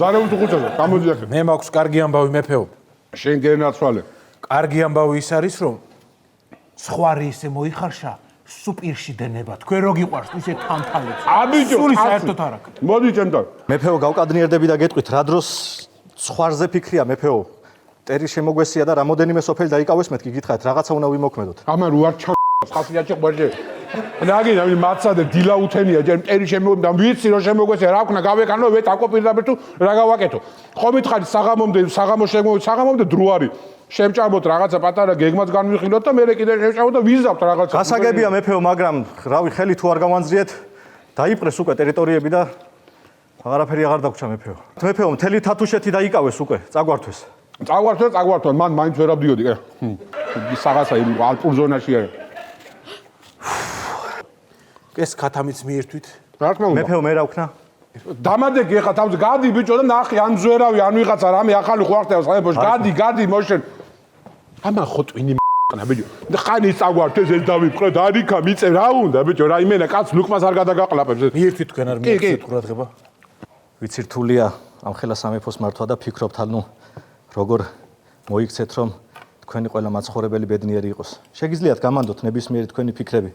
ზარევით უხუცესო, გამოდი ახლა. მე მაქვს კარგი ამბავი მეფეო. შენ გენაცვალე. კარგი ამბავი ის არის, რომ სხვარი ისე მოიხარშა, სუპირში დენება. თქვენ რო გიყვარს ისე თანთალებს. აბიჯო, სული საერთოდ არ აქვს. მოდი ჩემთან. მეფეო გავკადნიერდები და გეტყვით, რა დროს სხვარზე ფიქრია მეფეო. ტერი შემოგვესია და რამოდენიმე სოფელი დაიკავეს მეთქი გითხარით, რაღაცა უნდა ვიმოქმედოთ. ამან რუარ ხასიათი ყვერჯე. რაგი რა მაცადე დილა უთენია ჯერ ტერი შემოვიდა ვიცი რომ შემოგვესია რა ვქნა გავეკანო ვეთ აკოპირდაბერ თუ რა გავაკეთო ხო მითხარი საღამომდე დრო არის შემჭამოთ რაღაცა პატარა გეგმაც განვიხილოთ და მე კიდე შევჭამოთ და ვიზავთ რაღაცა გასაგებია მეფეო მაგრამ რავი ხელი თუ არ გავანძრიეთ დაიპყრეს უკვე ტერიტორიები და აღარაფერი აღარ დაგვრჩა მეფეო მეფეო მთელი თათუშეთი დაიკავეს უკვე წაგვართვეს წაგვართვა მან მაინც ვერ ავდიოდი საღაცა იმ ალპურ ზონაში არის ეს ქათამიც მიერთვით. რა თქმა უნდა. მეფეო მე რა ვქნა? დამადეგი ახლა თავს გადი ბიჭო და ნახე ან ზვერავი ან ვიღაცა რამე ახალი ხო არ ხდება სამეფოში. გადი მოშენ. ამან ხო ტვინი მ***ნა ბიჭო. და ხანი წაგვართვეს ეს დავიფყრე და არიქა მიწე რა უნდა ბიჭო რა იმენა კაც ლუკმას არ გადაგაყლაპებს. მიერთვით თქვენ არ მიერთვით ყურადღება. ვიცი რთულია ამ ხელა სამეფოს მართვა და ფიქრობთ ანუ როგორ მოიქცეთ რომ თქვენი ყველა მაცხოვრებელი ბედნიერი იყოს. შეგიძლიათ გამანდოთ ნებისმიერი თქვენი ფიქრები.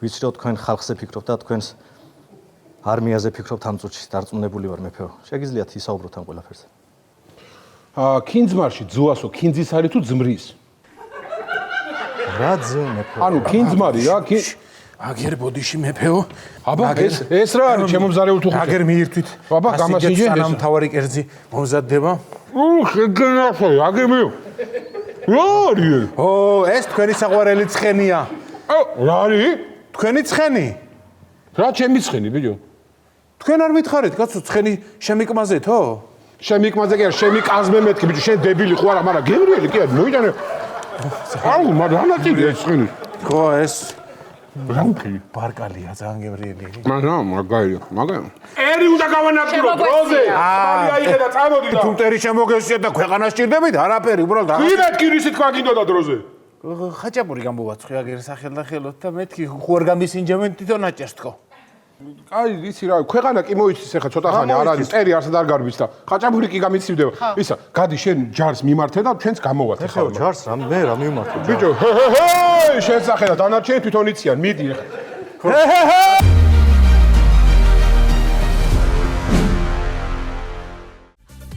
ვიცი რომ თქვენ ხალხზე ფიქრობთ და თქვენს არმიაზე ფიქრობთ ამ წუთში დარწმუნებული ვარ მეფეო. შეგიძლიათ ისაუბროთ ამ ყველაფერზე. ქინძმარში ძუასო ქინძის არის თუ ძმრის? რა ძმ მეფეო? ანუ ქინძმარი რა აგერ ბოდიში მეფეო. აბა ეს რა არის შემომზარებულ თუ აგერ მიერთვით. აბა გამასინჯე სანამ თავარი კერძი მომზადდება. შეგენახე აგერ მე. რა არის? ეს თქვენი საყვარელი ცხენია. რა არის? თქვენი ცხენი? რა ჩემი ცხენი ბიჭო? თქვენ არ მითხარით, კაცო, ცხენი შემიკმაზეთო? შემიკმაზე კი არა, შემიკაზმე მეთქი ბიჭო, შენ დებილი ხო არა, მაგრამ გემრიელი კი არა, მოიტანე. აუ, მაგრამ რა ნაწილია ეს ცხენი? ხო, ეს რა უქი? ბარკალია, ძალიან გემრიელი. მაგრამ. ერი უნდა გავანადგურო დროზე. ხალი აიღე და წამოდი და. თუ მტერი შემოგესია და ქვეყანა სჭირდებით, არაფერი, უბრალოდ რა. ვინმე კირის თქვა გინდოდა დროზე? ხაჭაპური გამოვაცხე აგერ სახელდახელოთ და მეთქი ხო არ გამისინჯებენ თვითონ აჭერს თქო. აი იცი რა ქვეყანა კი მოიცის ახლა ცოტა ხანი არ არის ტერი არსად არ გარბის და ხაჭაპური კი გამიცივდება ისა გადი შენ ჯარს მიმართე და ჩვენც გამოვათ ახლა ჯარს მე რა მიმართე ბიჭო შენ სახელა დანარჩენი თვითონ იციან მიდი ახლა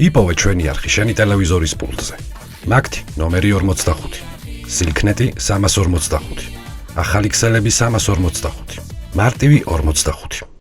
იპოვე ჩვენი არხი შენი ტელევიზორის პულტზე მაგთი ნომერი 45 სილქნეტი 345 ახალი ქსელები 345 მარტივი 45